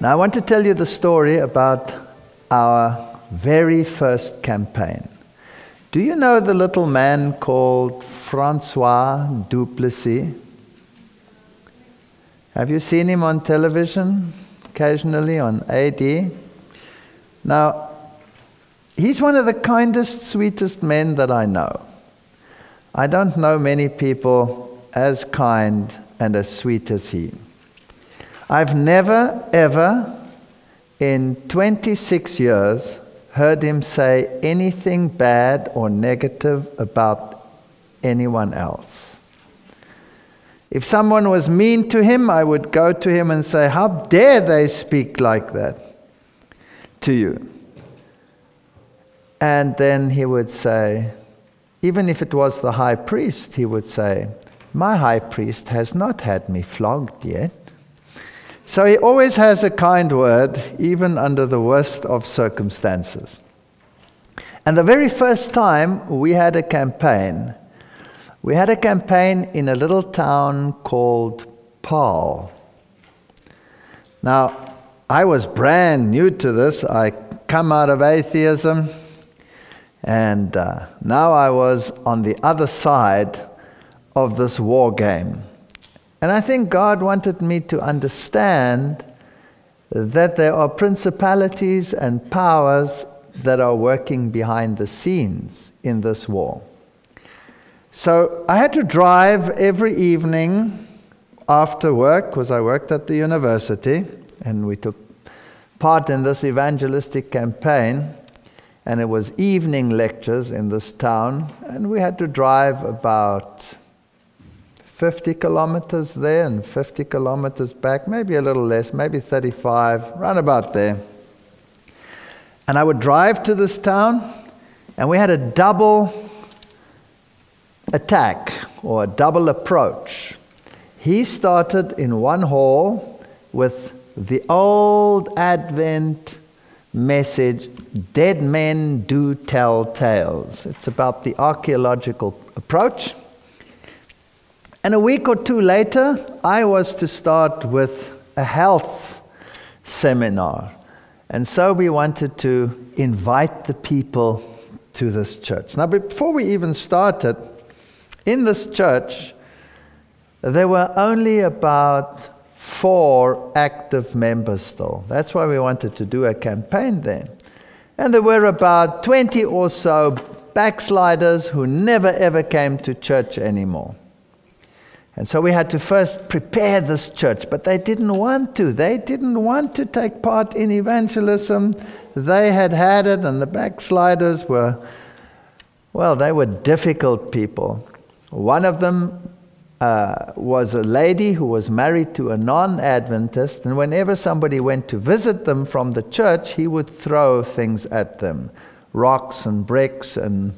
Now I want to tell you the story about our very first campaign. Do you know the little man called Francois Duplessis? Have you seen him on television, occasionally on AD? Now, he's one of the kindest, sweetest men that I know. I don't know many people as kind and as sweet as he. I've never, ever, in 26 years, heard him say anything bad or negative about anyone else. If someone was mean to him, I would go to him and say, "How dare they speak like that to you?" And then he would say, even if it was the high priest, he would say, "My high priest has not had me flogged yet." So he always has a kind word, even under the worst of circumstances. And the very first time we had a campaign in a little town called Paarl. Now, I was brand new to this. I come out of atheism, and now I was on the other side of this war game. And I think God wanted me to understand that there are principalities and powers that are working behind the scenes in this war. So I had to drive every evening after work, because I worked at the university, and we took part in this evangelistic campaign, and it was evening lectures in this town, and we had to drive about 50 kilometers there and 50 kilometers back, maybe a little less, maybe 35, round about there. And I would drive to this town, and we had a double attack, or a double approach. He started in one hall with the old Advent message, "Dead men do tell tales." It's about the archaeological approach. And a week or two later, I was to start with a health seminar. And so we wanted to invite the people to this church. Now, before we even started, in this church, there were only about 4 active members still. That's why we wanted to do a campaign there. And there were about 20 or so backsliders who never ever came to church anymore. And so we had to first prepare this church, but they didn't want to. They didn't want to take part in evangelism. They had it, and the backsliders were, well, they were difficult people. One of them was a lady who was married to a non-Adventist, and whenever somebody went to visit them from the church, he would throw things at them, rocks and bricks. And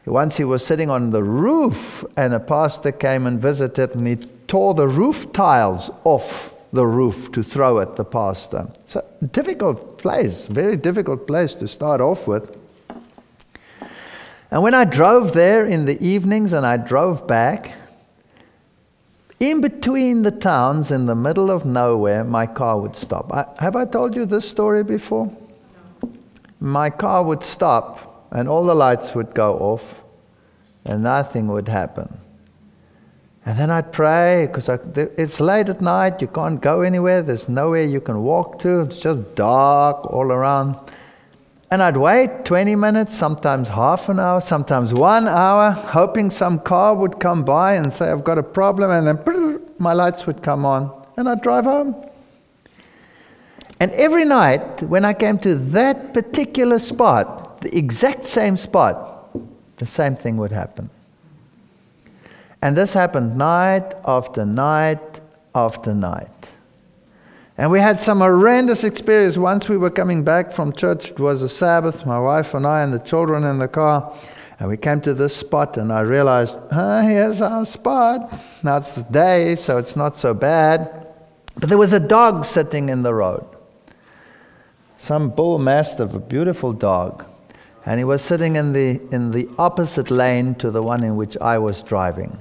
once he was sitting on the roof, and a pastor came and visited, and he tore the roof tiles off the roof to throw at the pastor. So, difficult place, very difficult place to start off with. And when I drove there in the evenings and I drove back, in between the towns, in the middle of nowhere, my car would stop. Have I told you this story before? No. My car would stop, and all the lights would go off, and nothing would happen. And then I'd pray, because it's late at night, you can't go anywhere, there's nowhere you can walk to, it's just dark all around. And I'd wait 20 minutes, sometimes half an hour, sometimes 1 hour, hoping some car would come by and say, "I've got a problem," and then my lights would come on, and I'd drive home. And every night, when I came to that particular spot, the exact same spot, the same thing would happen. And this happened night after night after night. And we had some horrendous experience. Once we were coming back from church, it was a Sabbath, my wife and I and the children in the car, and we came to this spot, and I realized, here's our spot. Now it's the day, so it's not so bad. But there was a dog sitting in the road. Some bull mastiff, a beautiful dog. And he was sitting in the opposite lane to the one in which I was driving.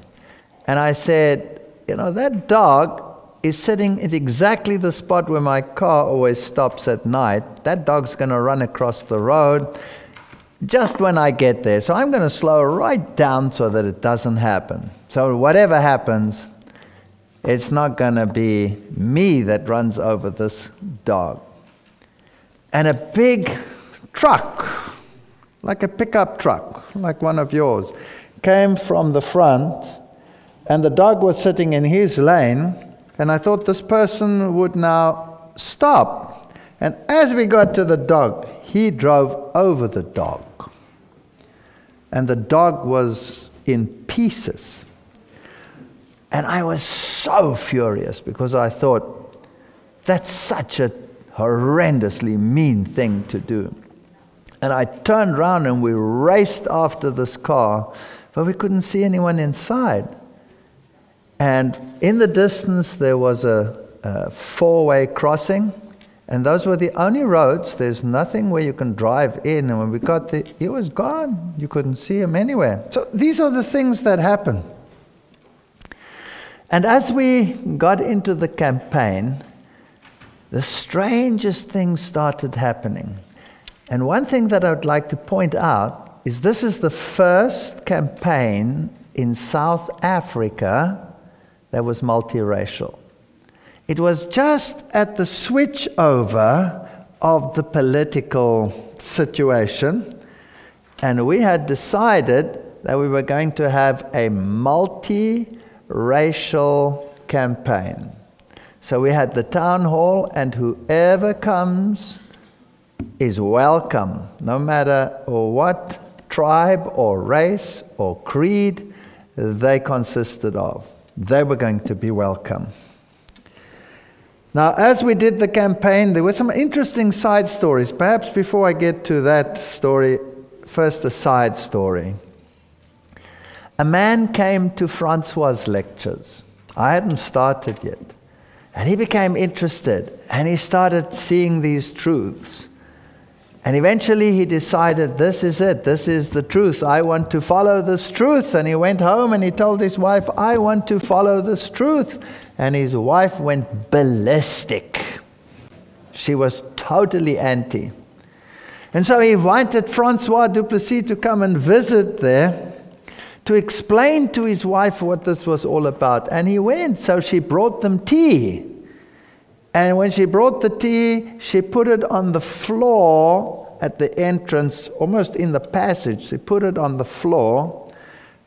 And I said, that dog is sitting at exactly the spot where my car always stops at night. That dog's going to run across the road just when I get there. So I'm going to slow right down so that it doesn't happen. So whatever happens, it's not going to be me that runs over this dog. And a big truck, like a pickup truck, like one of yours, came from the front, and the dog was sitting in his lane, and I thought this person would now stop. And as we got to the dog, he drove over the dog. And the dog was in pieces. And I was so furious because I thought, that's such a horrendously mean thing to do. And I turned around and we raced after this car, but we couldn't see anyone inside. And in the distance there was a four-way crossing, and those were the only roads. There's nothing where you can drive in, and when we got there, he was gone. You couldn't see him anywhere. So these are the things that happen. And as we got into the campaign, the strangest things started happening. And one thing that I would like to point out is this is the first campaign in South Africa that was multiracial. It was just at the switch over of the political situation, and we had decided that we were going to have a multiracial campaign. So we had the town hall, and whoever comes is welcome, no matter what tribe or race or creed they consisted of. They were going to be welcome. Now, as we did the campaign, there were some interesting side stories. Perhaps before I get to that story, first a side story. A man came to Francois' lectures. I hadn't started yet. And he became interested, and he started seeing these truths. And eventually he decided, this is it, this is the truth. I want to follow this truth. And he went home and he told his wife, I want to follow this truth. And his wife went ballistic. She was totally anti. And so he invited Francois Duplessis to come and visit there to explain to his wife what this was all about. And he went, so she brought them tea. And when she brought the tea, she put it on the floor at the entrance, almost in the passage. She put it on the floor,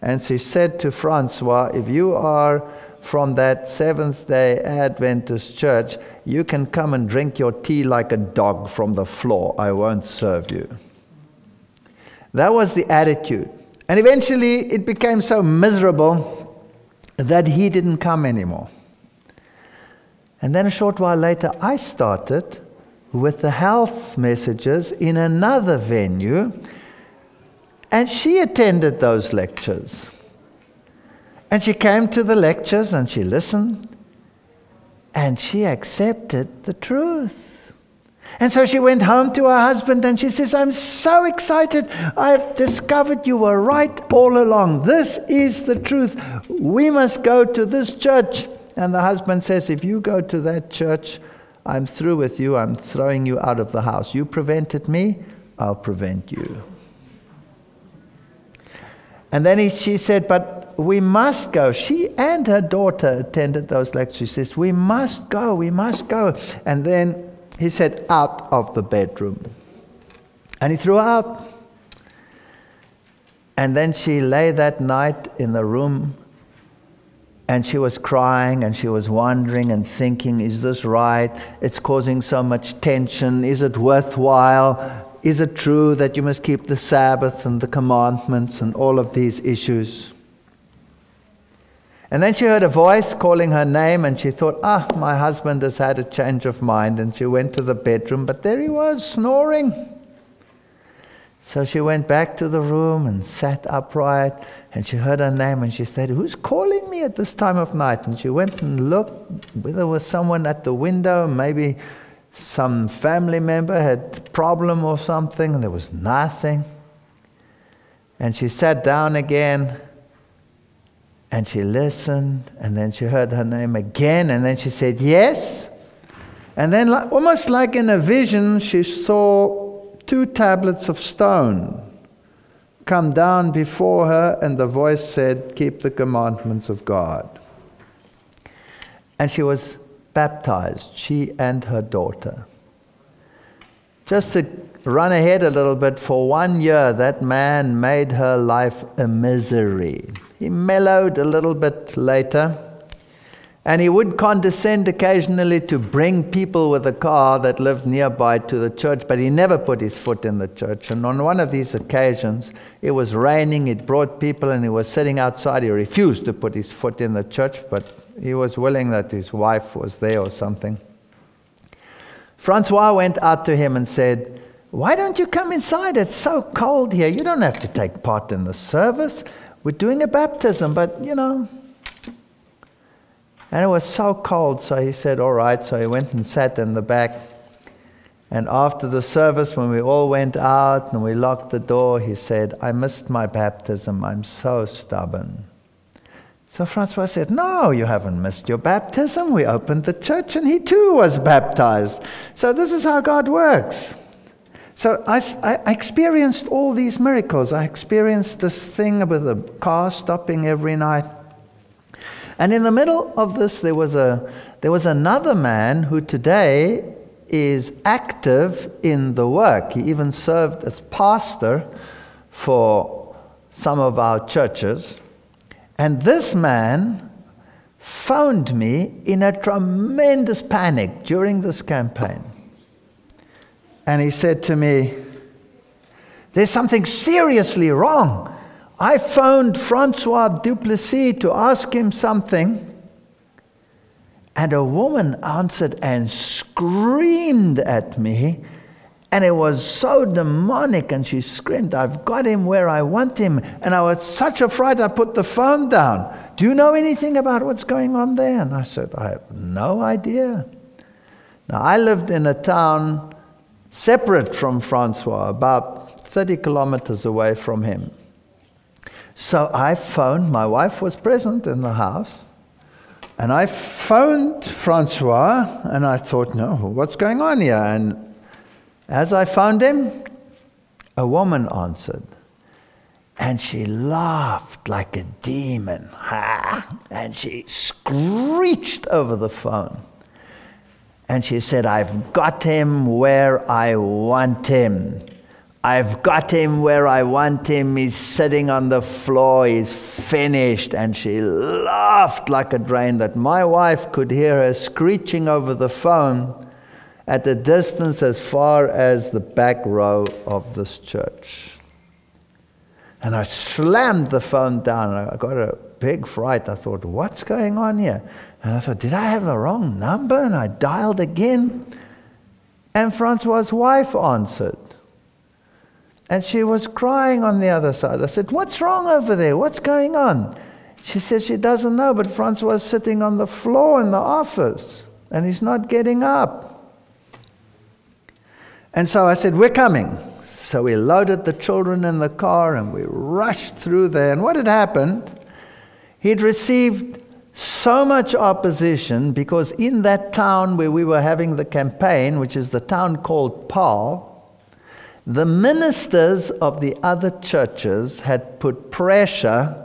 and she said to Francois, if you are from that Seventh-day Adventist church, you can come and drink your tea like a dog from the floor. I won't serve you. That was the attitude. And eventually it became so miserable that he didn't come anymore. And then a short while later, I started with the health messages in another venue, and she attended those lectures. And she came to the lectures and she listened, and she accepted the truth. And so she went home to her husband and she says, I'm so excited. I've discovered you were right all along. This is the truth. We must go to this church. And the husband says, if you go to that church, I'm through with you. I'm throwing you out of the house. You prevented me, I'll prevent you. And then she said, but we must go. She and her daughter attended those lectures. She says, we must go, we must go. And then he said, out of the bedroom. And he threw her out. And then she lay that night in the room, and she was crying, and she was wondering and thinking, is this right? It's causing so much tension. Is it worthwhile? Is it true that you must keep the Sabbath and the commandments and all of these issues? And then she heard a voice calling her name, and she thought, my husband has had a change of mind. And she went to the bedroom, but there he was, snoring. So she went back to the room and sat upright, and she heard her name, and she said, who's calling me at this time of night? And she went and looked whether there was someone at the window, maybe some family member had a problem or something, and there was nothing. And she sat down again, And she listened, and then she heard her name again, and then she said, yes. And then almost like in a vision, she saw 2 tablets of stone come down before her, and the voice said, keep the commandments of God. And she was baptized, she and her daughter. Just to run ahead a little bit, for 1 year, that man made her life a misery. He mellowed a little bit later, and he would condescend occasionally to bring people with a car that lived nearby to the church, but he never put his foot in the church. And on one of these occasions, it was raining, it brought people, and he was sitting outside. He refused to put his foot in the church, but he was willing that his wife was there or something. Francois went out to him and said, why don't you come inside? It's so cold here. You don't have to take part in the service. We're doing a baptism, but, you know. And it was so cold, so he said, all right. So he went and sat in the back. And after the service, when we all went out and we locked the door, he said, I missed my baptism. I'm so stubborn. So Francois said, no, you haven't missed your baptism. We opened the church and he too was baptized. So this is how God works. So I experienced all these miracles. I experienced this thing with the car stopping every night. And in the middle of this, there was another man who today is active in the work. He even served as pastor for some of our churches. And this man phoned me in a tremendous panic during this campaign. And he said to me, there's something seriously wrong. I phoned Francois Duplessis to ask him something, and a woman answered and screamed at me, and it was so demonic, and she screamed, I've got him where I want him. And I was such a fright, I put the phone down. Do you know anything about what's going on there? And I said, I have no idea. Now, I lived in a town separate from Francois, about 30 kilometers away from him. So I phoned, my wife was present in the house, and I phoned Francois, and I thought, no, what's going on here? And as I phoned him, a woman answered, and she laughed like a demon, and she screeched over the phone. And she said, I've got him where I want him. I've got him where I want him. He's sitting on the floor. He's finished. And she laughed like a drain that my wife could hear her screeching over the phone at a distance as far as the back row of this church. And I slammed the phone down. I got a big fright. I thought, what's going on here? And I thought, did I have the wrong number? And I dialed again. And Francois' wife answered. And she was crying on the other side. I said, what's wrong over there? What's going on? She says she doesn't know, but Francois is sitting on the floor in the office, and he's not getting up. And so I said, we're coming. So we loaded the children in the car, and we rushed through there. And what had happened, he'd received so much opposition because in that town where we were having the campaign, which is the town called Paul, the ministers of the other churches had put pressure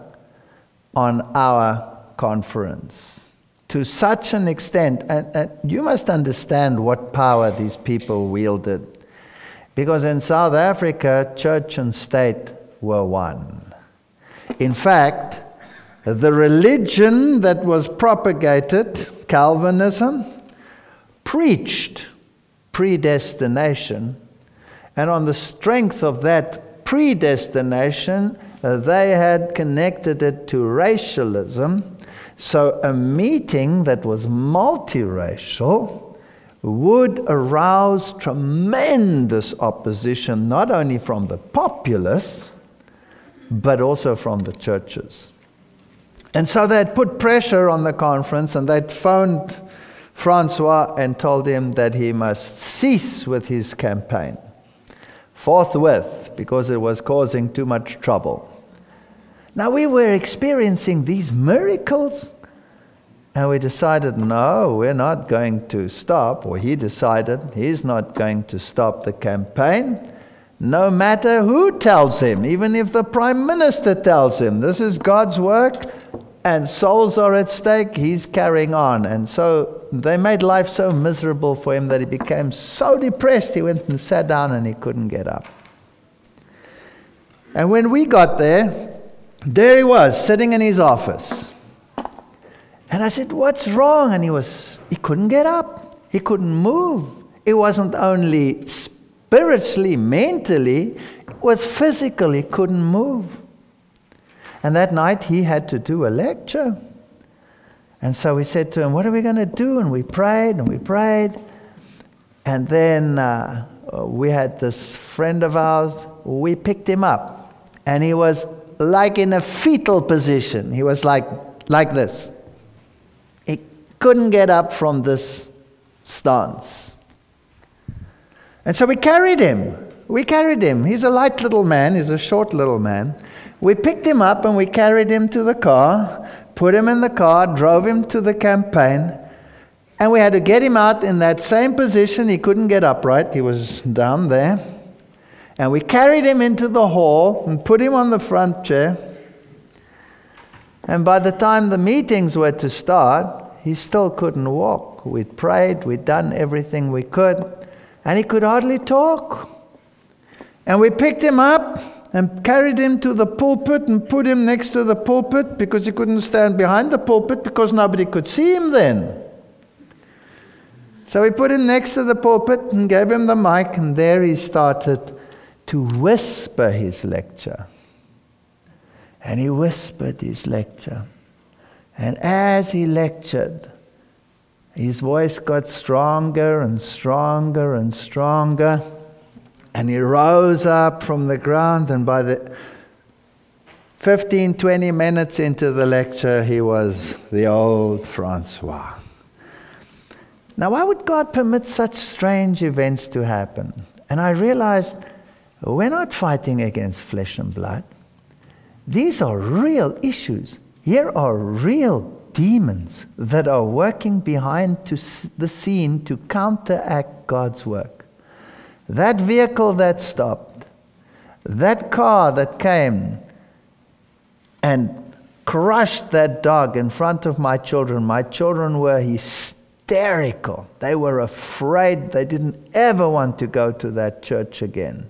on our conference to such an extent, and you must understand what power these people wielded, because in South Africa, church and state were one. In fact, the religion that was propagated, Calvinism, preached predestination, and on the strength of that predestination, they had connected it to racialism. So a meeting that was multiracial would arouse tremendous opposition, not only from the populace, but also from the churches. And so they had put pressure on the conference, and they'd phoned Francois and told him that he must cease with his campaign forthwith, because it was causing too much trouble. Now we were experiencing these miracles, and we decided, no, we're not going to stop, or he decided he's not going to stop the campaign, no matter who tells him, even if the Prime Minister tells him, this is God's work, and souls are at stake, he's carrying on. And so they made life so miserable for him that he became so depressed, he went and sat down and he couldn't get up. And when we got there he was, sitting in his office. And I said, what's wrong? And he couldn't get up. He couldn't move. It wasn't only spiritually, mentally, it was physical. He couldn't move. And that night he had to do a lecture. And so we said to him, what are we going to do? And we prayed and we prayed. And then we had this friend of ours, we picked him up. And he was like in a fetal position. He was like this. He couldn't get up from this stance. And so we carried him. He's a light little man. He's a short little man. We picked him up and we carried him to the car, put him in the car, drove him to the campaign, and we had to get him out in that same position. He couldn't get upright. He was down there. And we carried him into the hall and put him on the front chair. And by the time the meetings were to start, he still couldn't walk. We'd prayed, we'd done everything we could, and he could hardly talk. And we picked him up and carried him to the pulpit and put him next to the pulpit because he couldn't stand behind the pulpit because nobody could see him then. So we put him next to the pulpit and gave him the mic, and there he started to whisper his lecture. And he whispered his lecture. And as he lectured, his voice got stronger and stronger and stronger. And he rose up from the ground, and by the 15, 20 minutes into the lecture, he was the old Francois. Now, why would God permit such strange events to happen? And I realized we're not fighting against flesh and blood. These are real issues. Here are real demons that are working behind the scene to counteract God's work. That vehicle that stopped, that car that came and crushed that dog in front of my children were hysterical. They were afraid. They didn't ever want to go to that church again.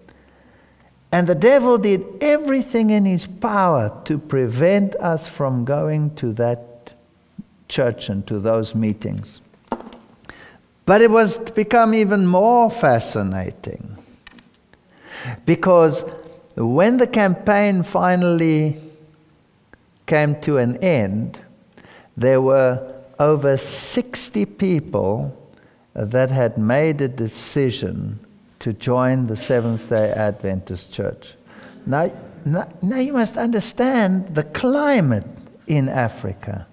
And the devil did everything in his power to prevent us from going to that church and to those meetings. But it was become even more fascinating, because when the campaign finally came to an end, there were over 60 people that had made a decision to join the Seventh-day Adventist Church. Now you must understand the climate in Africa.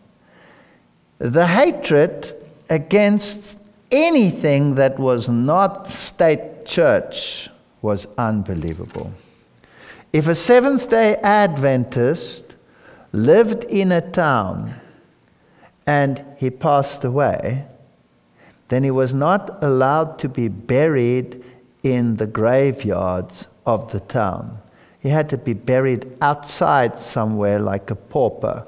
The hatred against anything that was not state church was unbelievable. If a Seventh-day Adventist lived in a town and he passed away, then he was not allowed to be buried in the graveyards of the town. He had to be buried outside somewhere like a pauper,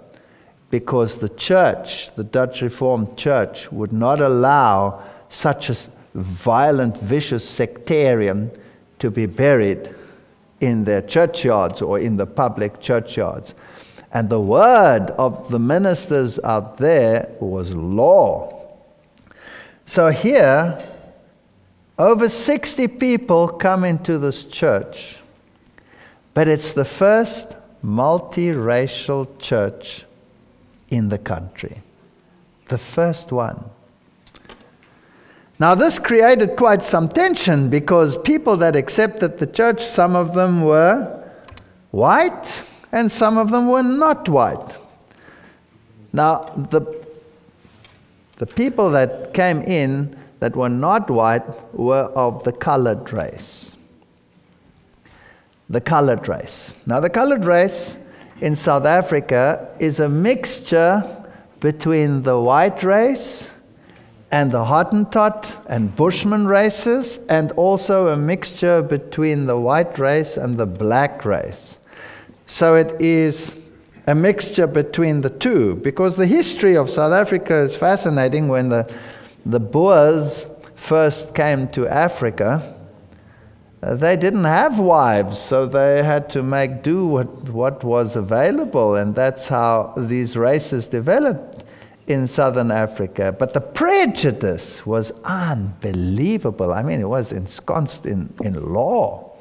because the church, the Dutch Reformed Church, would not allow such a violent, vicious sectarian to be buried in their churchyards or in the public churchyards. And the word of the ministers out there was law. So here, over 60 people come into this church, but it's the first multiracial church in the country. The first one. Now this created quite some tension, because people that accepted the church, some of them were white and some of them were not white. Now the people that came in that were not white were of the colored race. The colored race. Now the colored race in South Africa is a mixture between the white race and the Hottentot and Bushman races, and also a mixture between the white race and the black race. So it is a mixture between the two, because the history of South Africa is fascinating. When the Boers first came to Africa, they didn't have wives, so they had to make do with what was available, and that's how these races developed in southern Africa. But the prejudice was unbelievable. I mean, it was ensconced in law.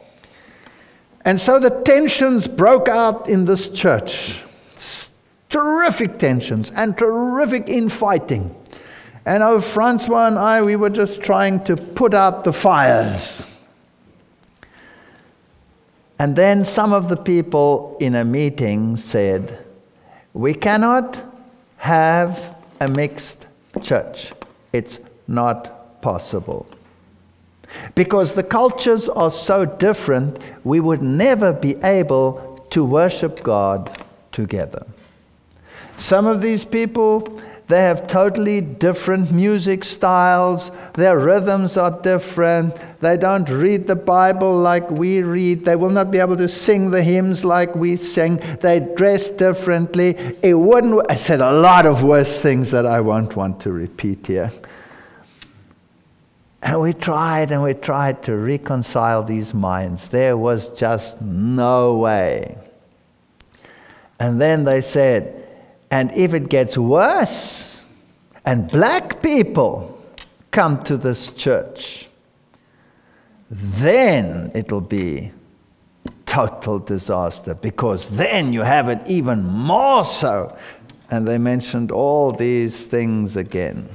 And so the tensions broke out in this church. Terrific tensions and terrific infighting. And Francois and I, we were just trying to put out the fires. And then some of the people in a meeting said, we cannot have a mixed church. It's not possible. Because the cultures are so different, we would never be able to worship God together. Some of these people, they have totally different music styles. Their rhythms are different. They don't read the Bible like we read. They will not be able to sing the hymns like we sing. They dress differently. I said a lot of worse things that I won't want to repeat here. And we tried to reconcile these minds. There was just no way. And then they said, and if it gets worse, and black people come to this church, then it'll be total disaster, because then you have it even more so. And they mentioned all these things again.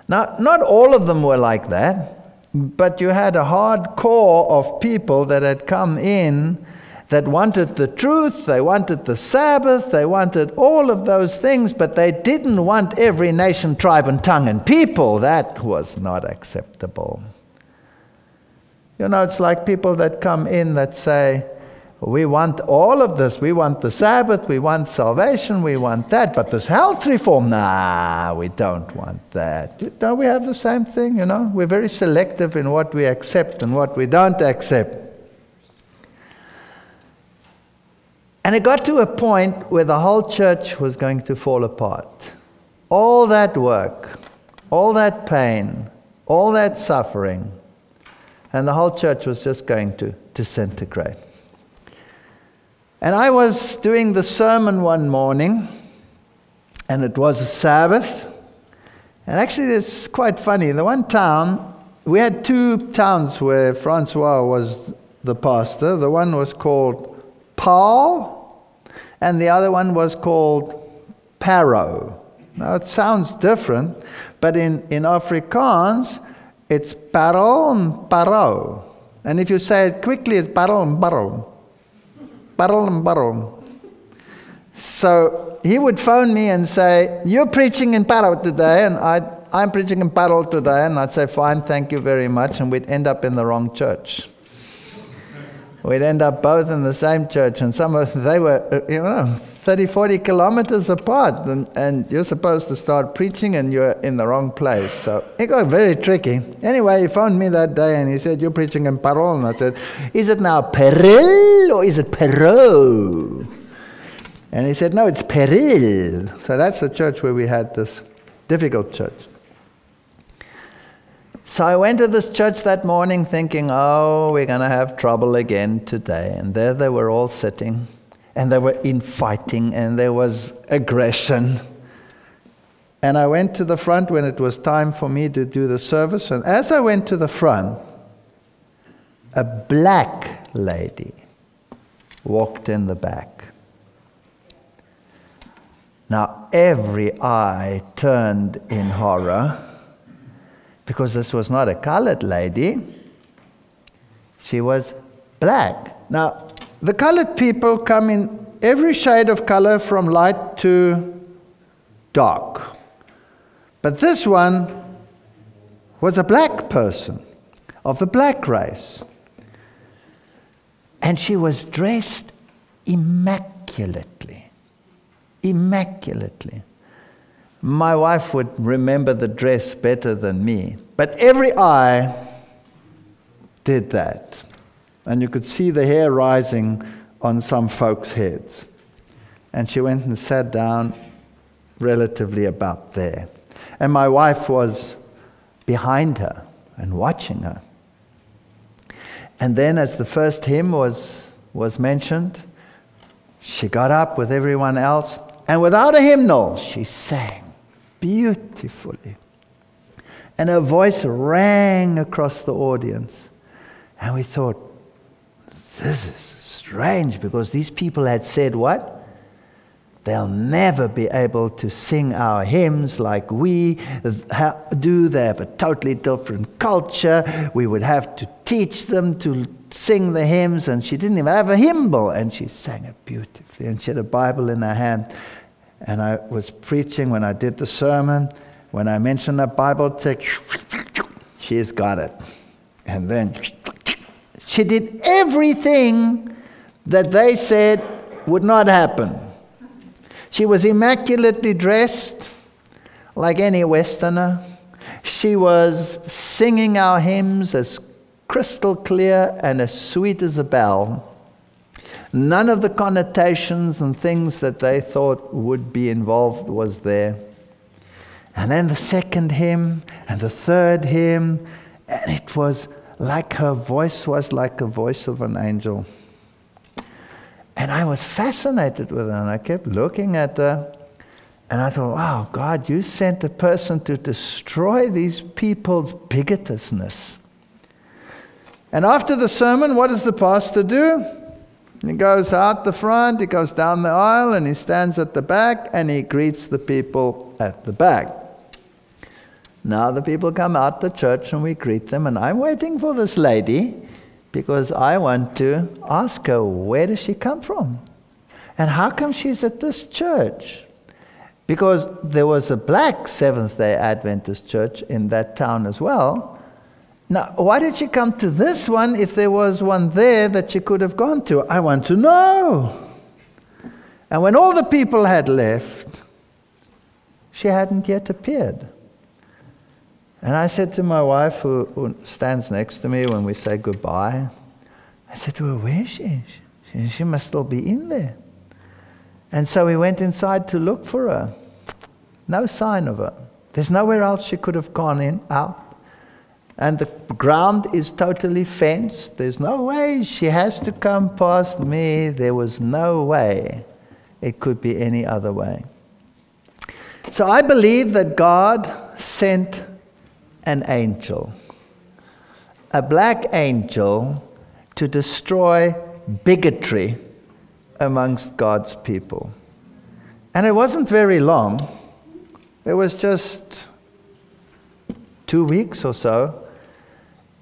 Now, not all of them were like that, but you had a hard core of people that had come in that wanted the truth, they wanted the Sabbath, they wanted all of those things, but they didn't want every nation, tribe, and tongue and people. That was not acceptable. You know, it's like people that come in that say, we want all of this. We want the Sabbath, we want salvation, we want that, but this health reform, nah, we don't want that. Don't we have the same thing, you know? We're very selective in what we accept and what we don't accept. And it got to a point where the whole church was going to fall apart. All that work, all that pain, all that suffering, and the whole church was just going to disintegrate. And I was doing the sermon one morning, and it was a Sabbath. And actually, it's quite funny. The one town, we had two towns where Francois was the pastor. The one was called Paul, and the other one was called Paro. Now it sounds different, but in Afrikaans, it's Paro and Paro. And if you say it quickly, it's Paro and Paro. Paro and Paro. So he would phone me and say, you're preaching in Paro today, and I'm preaching in Paro today, and I'd say, fine, thank you very much, and we'd end up in the wrong church. We'd end up both in the same church, and they were, 30, 40 kilometers apart, and you're supposed to start preaching, and you're in the wrong place. So it got very tricky. Anyway, he phoned me that day, and he said, you're preaching in Parol. And I said, is it now Peril, or is it Perot? And he said, no, it's Peril. So that's the church where we had this difficult church. So I went to this church that morning thinking, oh, we're going to have trouble again today. And there they were all sitting, and they were infighting, and there was aggression. And I went to the front when it was time for me to do the service. And as I went to the front, a black lady walked in the back. Now every eye turned in horror, because this was not a colored lady. She was black. Now, the colored people come in every shade of color from light to dark. But this one was a black person of the black race. And she was dressed immaculately. immaculately. Immaculately. My wife would remember the dress better than me, but every eye did that. And you could see the hair rising on some folks' heads. And she went and sat down relatively about there. And my wife was behind her and watching her. And then as the first hymn was mentioned, she got up with everyone else, and without a hymnal, she sang beautifully. And her voice rang across the audience. And we thought, this is strange, because these people had said what? They'll never be able to sing our hymns like we do. They have a totally different culture. We would have to teach them to sing the hymns, and she didn't even have a hymnal, and she sang it beautifully. And she had a Bible in her hand. And I was preaching when I did the sermon. When I mentioned a Bible text, she's got it. And then she did everything that they said would not happen. She was immaculately dressed, like any Westerner. She was singing our hymns as crystal clear and as sweet as a bell. None of the connotations and things that they thought would be involved was there. And then the second hymn and the third hymn, and it was like her voice was like the voice of an angel. And I was fascinated with her, and I kept looking at her, and I thought, wow, God, you sent a person to destroy these people's bigotedness. And after the sermon, what does the pastor do? He goes out the front, he goes down the aisle, and he stands at the back, and he greets the people at the back. Now the people come out the church, and we greet them, and I'm waiting for this lady, because I want to ask her, where does she come from? And how come she's at this church? Because there was a black Seventh-day Adventist church in that town as well. Now, why did she come to this one if there was one there that she could have gone to? I want to know. And when all the people had left, she hadn't yet appeared. And I said to my wife, who stands next to me when we say goodbye, I said to her, where is she? She must still be in there. And so we went inside to look for her. No sign of her. There's nowhere else she could have gone out. And the ground is totally fenced. There's no way she has to come past me. There was no way it could be any other way. So I believe that God sent an angel, a black angel, to destroy bigotry amongst God's people. And it wasn't very long. It was just 2 weeks or so,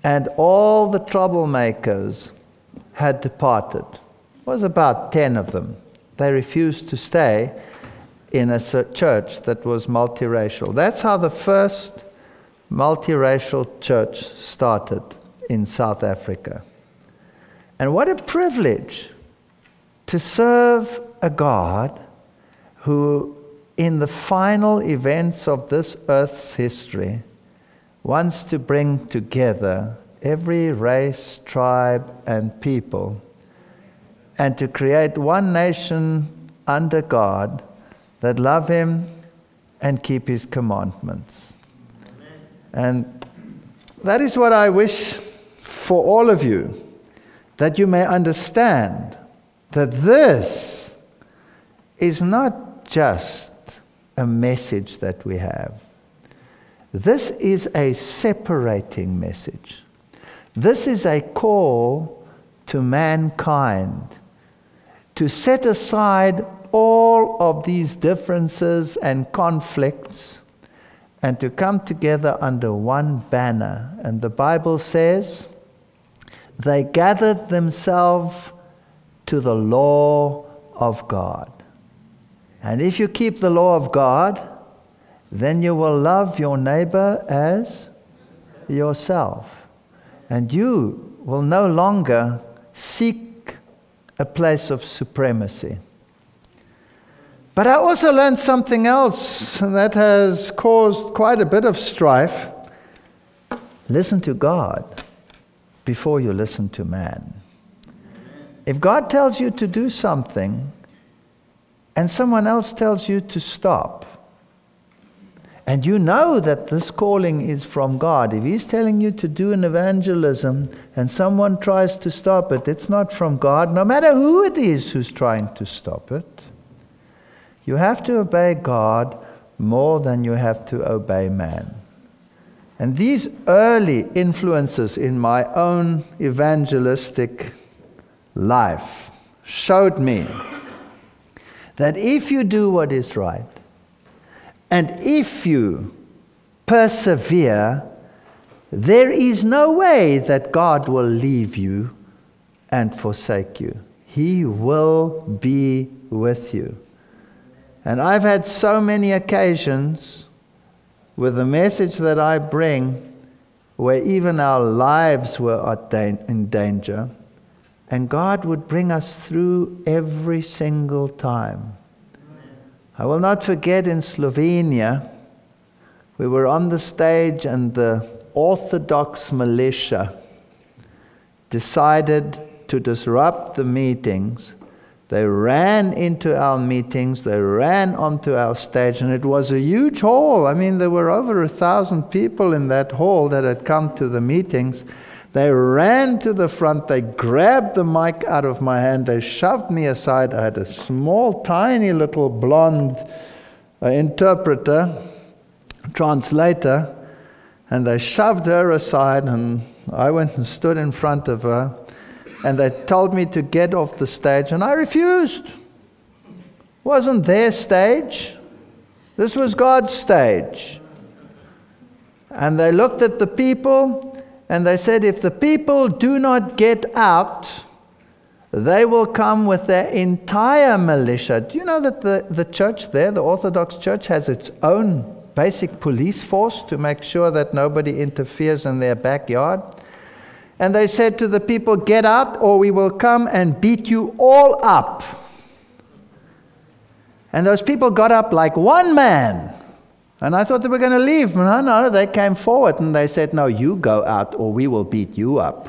and all the troublemakers had departed. It was about 10 of them. They refused to stay in a church that was multiracial. That's how the first multiracial church started in South Africa. And what a privilege to serve a God who, in the final events of this earth's history, wants to bring together every race, tribe, and people, and to create one nation under God that love Him and keep His commandments. And that is what I wish for all of you, that you may understand that this is not just a message that we have. This is a separating message. This is a call to mankind to set aside all of these differences and conflicts and to come together under one banner. And the Bible says, they gathered themselves to the law of God. And if you keep the law of God, then you will love your neighbor as yourself. And you will no longer seek a place of supremacy. But I also learned something else that has caused quite a bit of strife. Listen to God before you listen to man. If God tells you to do something and someone else tells you to stop, and you know that this calling is from God, if He's telling you to do an evangelism and someone tries to stop it, it's not from God, no matter who it is who's trying to stop it. You have to obey God more than you have to obey man. And these early influences in my own evangelistic life showed me that if you do what is right, and if you persevere, there is no way that God will leave you and forsake you. He will be with you. And I've had so many occasions with the message that I bring where even our lives were in danger, and God would bring us through every single time. I will not forget in Slovenia, we were on the stage and the Orthodox militia decided to disrupt the meetings. They ran into our meetings, they ran onto our stage, and it was a huge hall. I mean, there were over 1,000 people in that hall that had come to the meetings. They ran to the front, they grabbed the mic out of my hand, they shoved me aside. I had a small, tiny little blonde interpreter, translator, and they shoved her aside, and I went and stood in front of her. And they told me to get off the stage, and I refused. It wasn't their stage. This was God's stage. And they looked at the people, and they said, if the people do not get out, they will come with their entire militia. Do you know that the church there, the Orthodox Church, has its own basic police force to make sure that nobody interferes in their backyard? And they said to the people, get out or we will come and beat you all up. And those people got up like one man. And I thought they were going to leave. No, they came forward and they said, no, you go out or we will beat you up.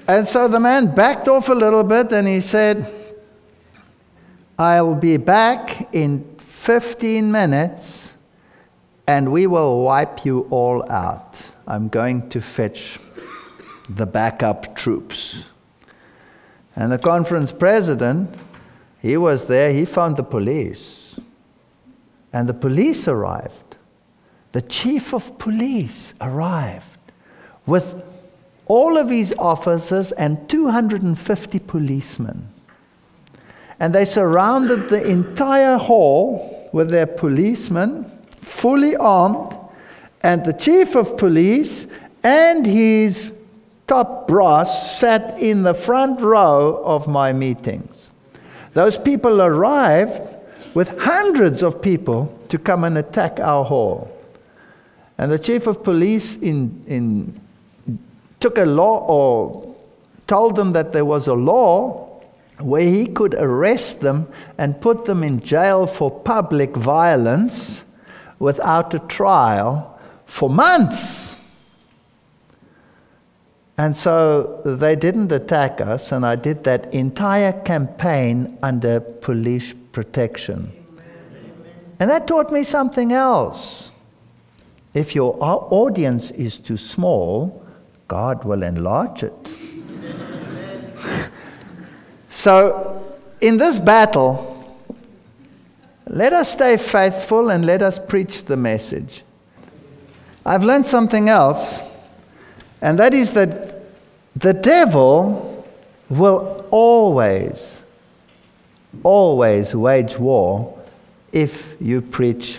And so the man backed off a little bit and he said, I'll be back in 15 minutes and we will wipe you all out. I'm going to fetch the backup troops. And the conference president, he was there, he found the police. And the police arrived. The chief of police arrived with all of his officers and 250 policemen. And they surrounded the entire hall with their policemen, fully armed. And the chief of police and his top brass sat in the front row of my meetings. Those people arrived with hundreds of people to come and attack our hall. And the chief of police took a law, or told them that there was a law where he could arrest them and put them in jail for public violence without a trial for months. And so they didn't attack us, and I did that entire campaign under police protection. And that taught me something else. If your audience is too small, God will enlarge it. So, in this battle, let us stay faithful and let us preach the message. I've learned something else, and that is that the devil will always wage war if you preach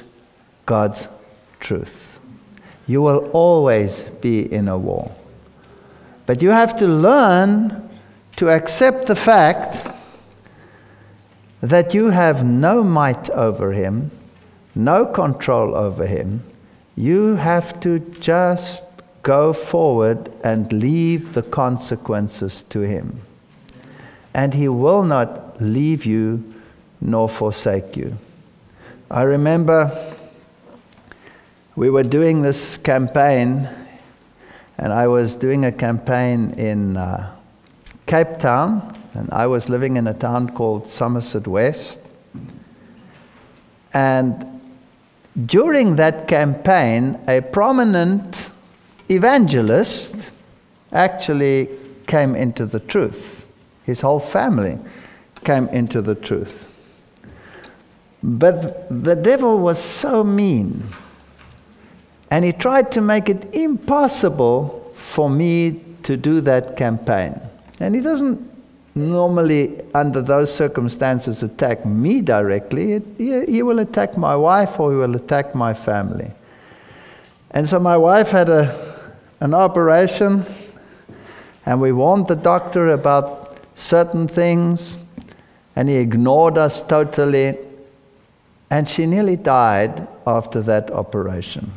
God's truth. You will always be in a war. But you have to learn to accept the fact that you have no might over him, no control over him. You have to just go forward and leave the consequences to him. And he will not leave you nor forsake you. I remember we were doing this campaign, and I was doing a campaign in Cape Town, and I was living in a town called Somerset West. And during that campaign, a prominent evangelist actually came into the truth. His whole family came into the truth. But the devil was so mean, and he tried to make it impossible for me to do that campaign. And he doesn't normally, under those circumstances, attack me directly. He will attack my wife, or he will attack my family. And so my wife had an operation, and we warned the doctor about certain things, and he ignored us totally, and she nearly died after that operation.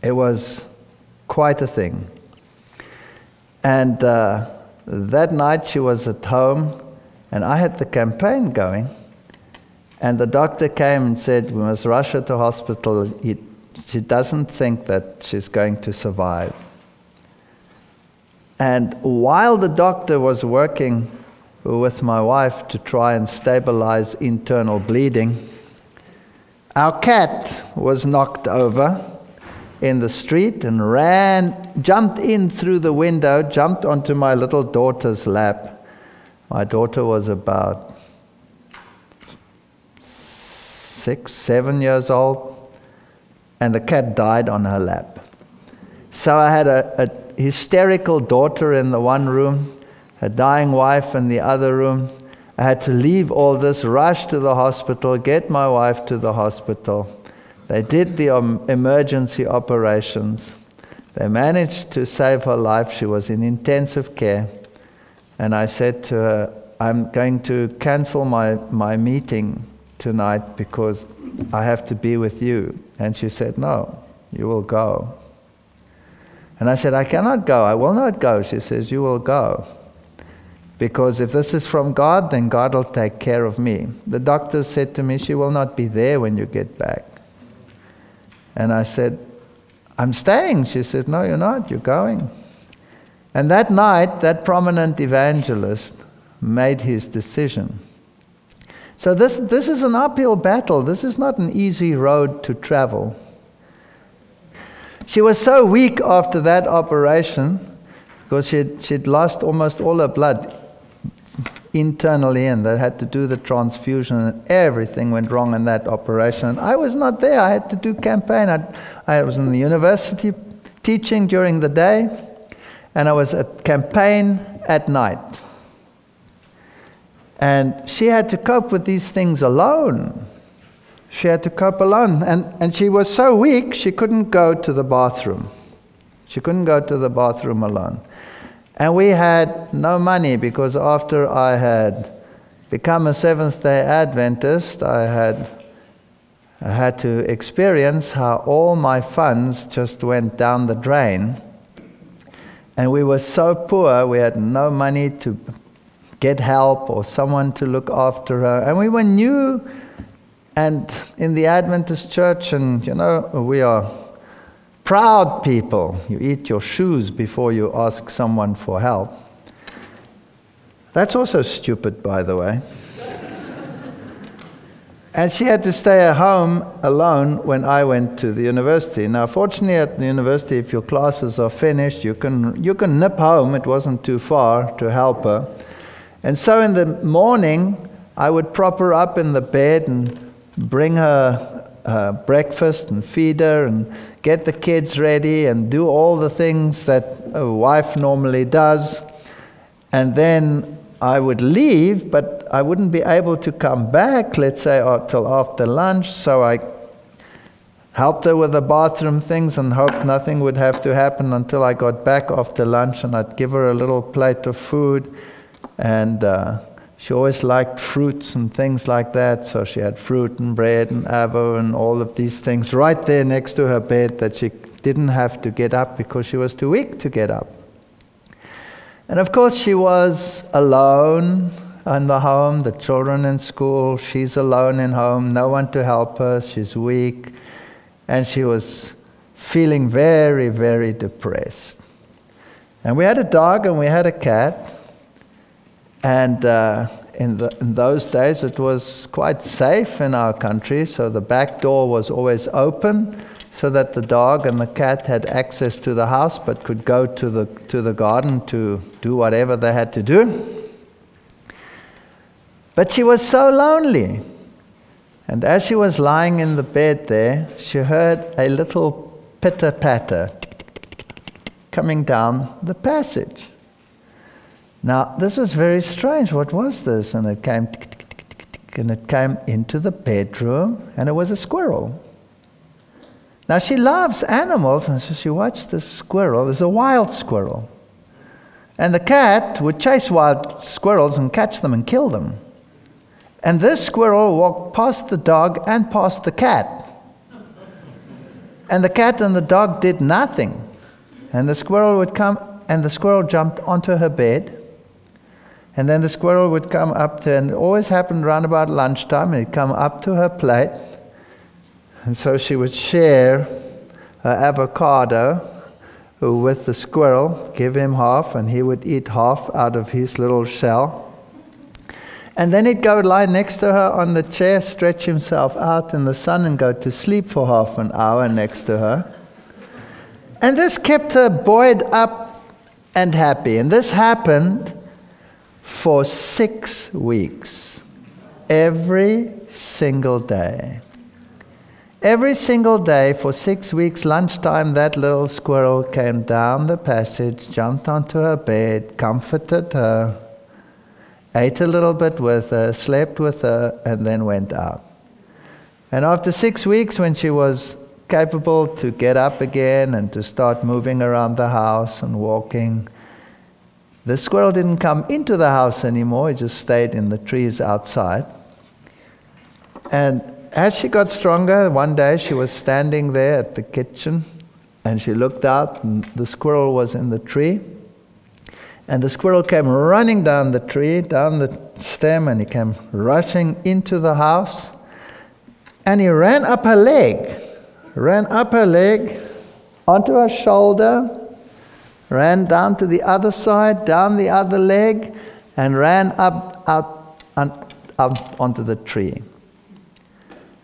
It was quite a thing. And that night she was at home, and I had the campaign going, and the doctor came and said, we must rush her to hospital. She doesn't think that she's going to survive. And while the doctor was working with my wife to try and stabilize internal bleeding, our cat was knocked over in the street and jumped in through the window, jumped onto my little daughter's lap. My daughter was about 6, 7 years old, and the cat died on her lap. So I had a hysterical daughter in the one room, a dying wife in the other room. I had to leave all this, rush to the hospital, get my wife to the hospital. They did the emergency operations. They managed to save her life. She was in intensive care. And I said to her, I'm going to cancel my meeting tonight because I have to be with you. And she said, no, you will go. And I said, I cannot go. I will not go. She says, you will go. Because if this is from God, then God will take care of me. The doctor said to me, she will not be there when you get back. And I said, I'm staying. She said, no, you're not. You're going. And that night, that prominent evangelist made his decision. So this is an uphill battle. This is not an easy road to travel. She was so weak after that operation because she'd lost almost all her blood internally, and they had to do the transfusion, and everything went wrong in that operation. And I was not there. I had to do campaign. I was in the university teaching during the day, and I was at campaign at night. And she had to cope with these things alone. She had to cope alone. And she was so weak, she couldn't go to the bathroom. She couldn't go to the bathroom alone. And we had no money because after I had become a Seventh-day Adventist, I had to experience how all my funds just went down the drain. And we were so poor, we had no money to get help or someone to look after her. And we were new and in the Adventist church, and you know, we are proud people. You eat your shoes before you ask someone for help. That's also stupid, by the way. And she had to stay at home alone when I went to the university. Now, fortunately at the university, if your classes are finished, you can nip home. It wasn't too far to help her. And so in the morning, I would prop her up in the bed and bring her breakfast and feed her and get the kids ready and do all the things that a wife normally does. And then I would leave, but I wouldn't be able to come back, let's say, till after lunch. So I helped her with the bathroom things and hoped nothing would have to happen until I got back after lunch, and I'd give her a little plate of food. And she always liked fruits and things like that, so she had fruit and bread and avo and all of these things right there next to her bed that she didn't have to get up because she was too weak to get up. And of course she was alone in the home, the children in school, she's alone in home, no one to help her, she's weak, and she was feeling very, very depressed. And we had a dog and we had a cat, and in those days it was quite safe in our country, so the back door was always open so that the dog and the cat had access to the house but could go to the garden to do whatever they had to do. But she was so lonely. And as she was lying in the bed there, she heard a little pitter-patter coming down the passage. Now, this was very strange. What was this? And it came and it came into the bedroom, and it was a squirrel. Now, she loves animals, and so she watched this squirrel. There's a wild squirrel. And the cat would chase wild squirrels and catch them and kill them. And this squirrel walked past the dog and past the cat. And the cat and the dog did nothing. And the squirrel would come, and the squirrel jumped onto her bed. And then the squirrel would come up to, and it always happened around about lunchtime, and he'd come up to her plate. And so she would share her avocado with the squirrel, give him half, and he would eat half out of his little shell. And then he'd go lie next to her on the chair, stretch himself out in the sun, and go to sleep for half an hour next to her. And this kept her buoyed up and happy. And this happened for 6 weeks, every single day. Every single day for 6 weeks, lunchtime, that little squirrel came down the passage, jumped onto her bed, comforted her, ate a little bit with her, slept with her, and then went out. And after 6 weeks, when she was capable to get up again and to start moving around the house and walking, the squirrel didn't come into the house anymore. He just stayed in the trees outside. And as she got stronger, one day she was standing there at the kitchen, and she looked out, and the squirrel was in the tree. And the squirrel came running down the tree, down the stem, and he came rushing into the house. And he ran up her leg, onto her shoulder, ran down to the other side, down the other leg, and ran up onto the tree.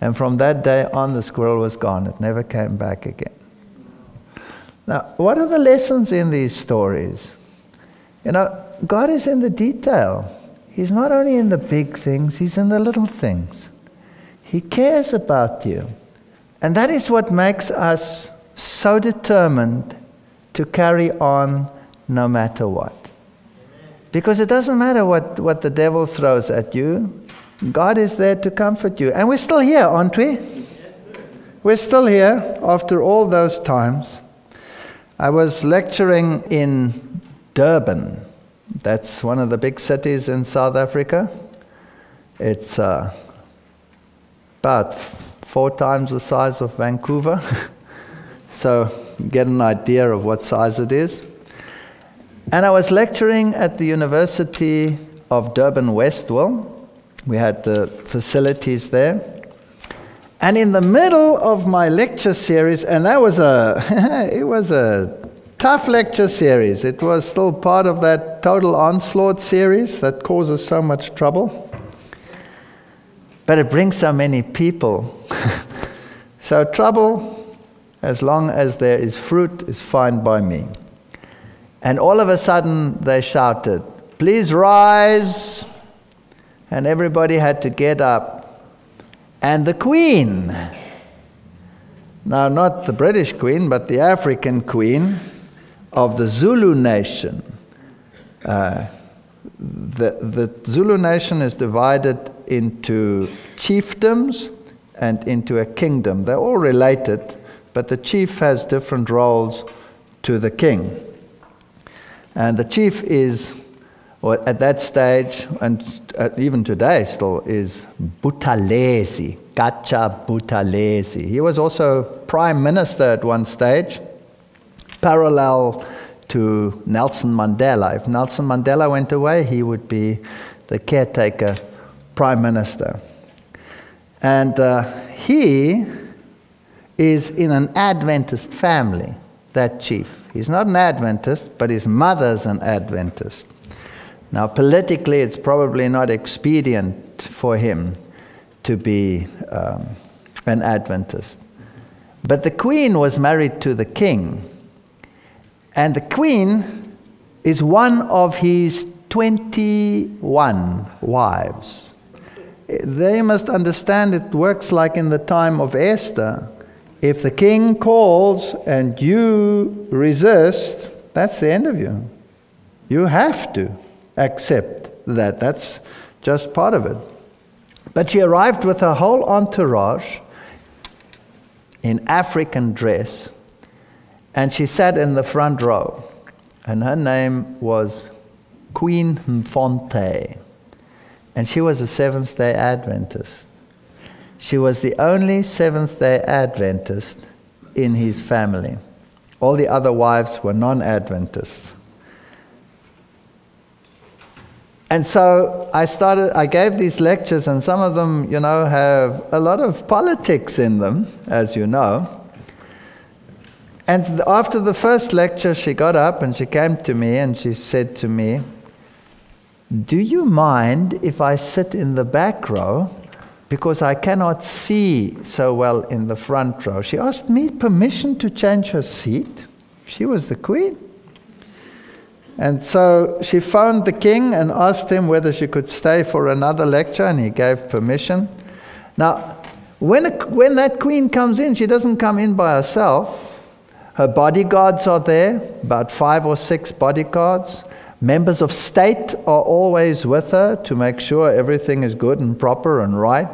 And from that day on, the squirrel was gone. It never came back again. Now, what are the lessons in these stories? You know, God is in the detail. He's not only in the big things, He's in the little things. He cares about you. And that is what makes us so determined to carry on no matter what. Because it doesn't matter what the devil throws at you. God is there to comfort you. And we're still here, aren't we? Yes, sir. We're still here after all those times. I was lecturing in Durban. That's one of the big cities in South Africa. It's about 4 times the size of Vancouver. So you get an idea of what size it is. And I was lecturing at the University of Durban-Westville. We had the facilities there. And in the middle of my lecture series, and that was it was a tough lecture series. It was still part of that total onslaught series that causes so much trouble. But it brings so many people. So trouble, as long as there is fruit, is fine by me. And all of a sudden they shouted, "Please rise." And everybody had to get up. And the Queen, now not the British Queen, but the African Queen of the Zulu nation. The Zulu nation is divided into chiefdoms and into a kingdom. They're all related, but the chief has different roles to the king. And the chief is, or at that stage, and even today still, is Buthelezi, Gacha Buthelezi. He was also prime minister at one stage, parallel to Nelson Mandela. If Nelson Mandela went away, he would be the caretaker prime minister. And he is in an Adventist family, that chief. He's not an Adventist, but his mother's an Adventist. Now, politically, it's probably not expedient for him to be an Adventist. But the queen was married to the king. And the queen is one of his 21 wives. They must understand it works like in the time of Esther. If the king calls and you resist, that's the end of you. You have to accept that. That's just part of it. But she arrived with her whole entourage in African dress, and she sat in the front row. And her name was Queen Mfonte. And she was a Seventh-day Adventist. She was the only Seventh-day Adventist in his family. All the other wives were non-Adventists. And so I gave these lectures, and some of them, you know, have a lot of politics in them, as you know. And after the first lecture, she got up and she came to me and she said to me, "Do you mind if I sit in the back row? Because I cannot see so well in the front row." She asked me permission to change her seat. She was the queen. And so she phoned the king and asked him whether she could stay for another lecture, and he gave permission. Now, when that queen comes in, she doesn't come in by herself. Her bodyguards are there, about 5 or 6 bodyguards. Members of state are always with her to make sure everything is good and proper and right.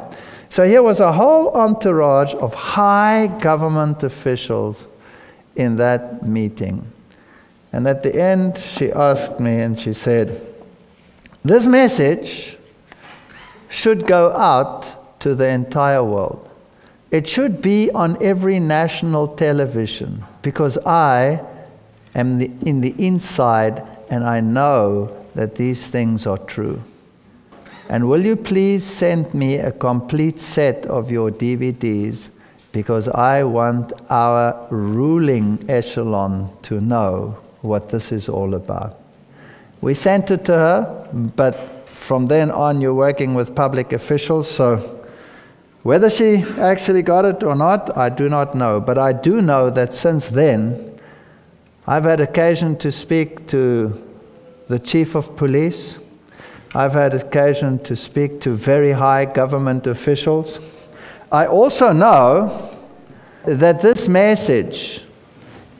So here was a whole entourage of high government officials in that meeting. And at the end, she asked me and she said, "This message should go out to the entire world. It should be on every national television, because I am in the inside and I know that these things are true. And will you please send me a complete set of your DVDs, because I want our ruling echelon to know what this is all about." We sent it to her, but from then on you're working with public officials, so whether she actually got it or not, I do not know. But I do know that since then, I've had occasion to speak to the chief of police. I've had occasion to speak to very high government officials. I also know that this message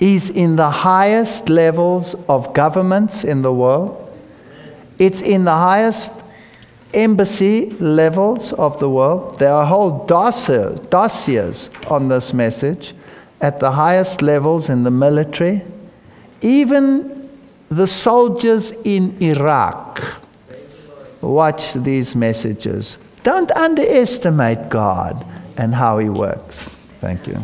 is in the highest levels of governments in the world. It's in the highest embassy levels of the world. There are whole dossiers on this message at the highest levels in the military. Even the soldiers in Iraq watch these messages. Don't underestimate God and how He works. Thank you.